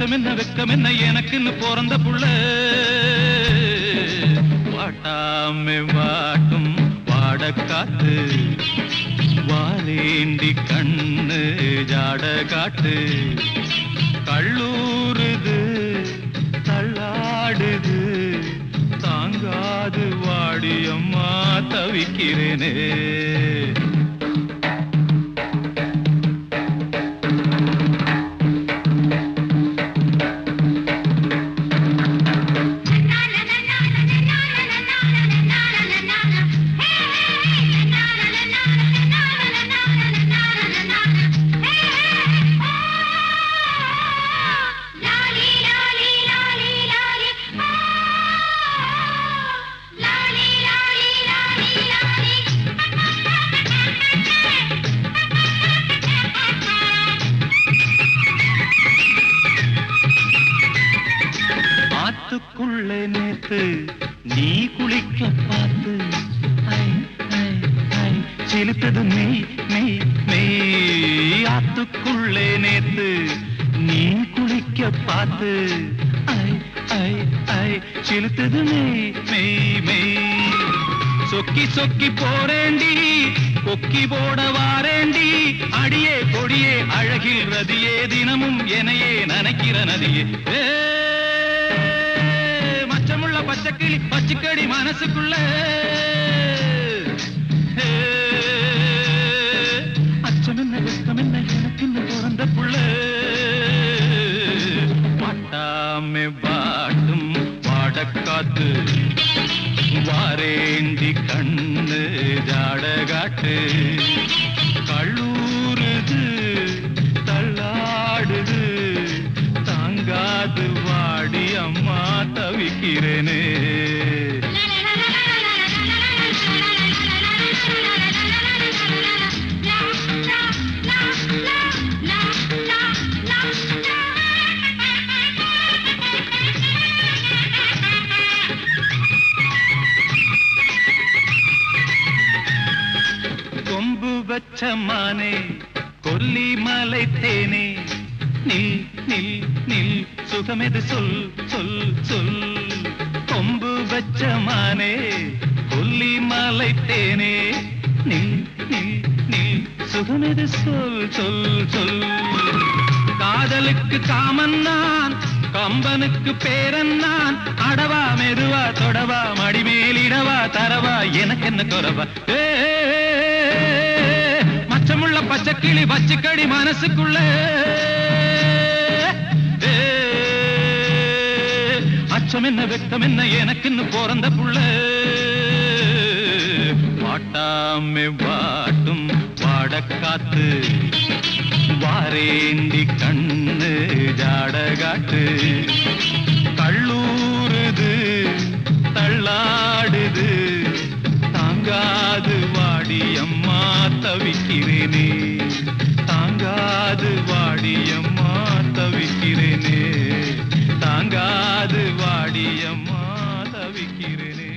அச்சம் என்ன வெக்கம் என்ன எனக்குன்னு பிறந்த புள்ள வாட்டாமே வாட்டும் வாடக்காத்து வாரேண்டி கண்ணு ஜாட காட்டு கள்ளூருது தள்ளாடுது தாங்காது வாடியம்மா தவிக்கிறேனே ஆத்துக்குள்ளே நேத்து நீ குளிக்க பார்த்து சிலித்தது மெய் மெய் மெய் ஆத்துக்குள்ளே நேத்து நீ குளிக்க பார்த்து சிலித்தது மெய் மெய் மெய் சொக்கி சொக்கி போறேண்டி கொக்கி போட வாரேண்டி அடியே கொடியே அழகில் ரதியே தினமும் எனையே நனைக்கிற நதியே மச்சமுள்ள பச்சைக்கிளி பச்சைக்கடி மனசுக்குள்ள அச்சம் என்ன வெக்கம் என்ன எனக்குன்னு பிறந்த புள்ள மாட்டாமே வாட்டும் வாடக்காத்து வாரேண்டி கண்ணு ஜாட காட்டு கள்ளூருது தள்ளாடுது தாங்காது வாடி அம்மா தவிக்கிறேனே கொம்பு வச்ச மானே கொல்லிமலை தேனே நில் நில் நில் சுகமெது சொல் சொல் சொல் கொம்பு வச்ச மானே கொல்லிமலை தேனே நில் நில் நில் சுகமெது சொல் சொல் சொல் காதலுக்கு காமன் நான் கம்பனுக்கு பேரன் நான் அடவா மெதுவா தொடவா மடிமேலிடவா தரவா எனக்கு என்ன குறவா மச்சமுள்ள பச்சைக்கிளி பச்சைக்கடி மனசுக்குள்ள அச்சம் என்ன வெக்கம் என்ன எனக்குன்னு பிறந்த புள்ள வாட்டாமே வாட்டும் வாடக்காத்து வாரேண்டி கண்ணு ஜாட காட்டு கள்ளூருது தள்ளாடுது தாங்காது வாடியம்மா தவிக்கிறேனே தாங்காது வாடியம்மா தவிக்கிறேனே தாங்காது வாடியம்மா தவிக்கிறேனே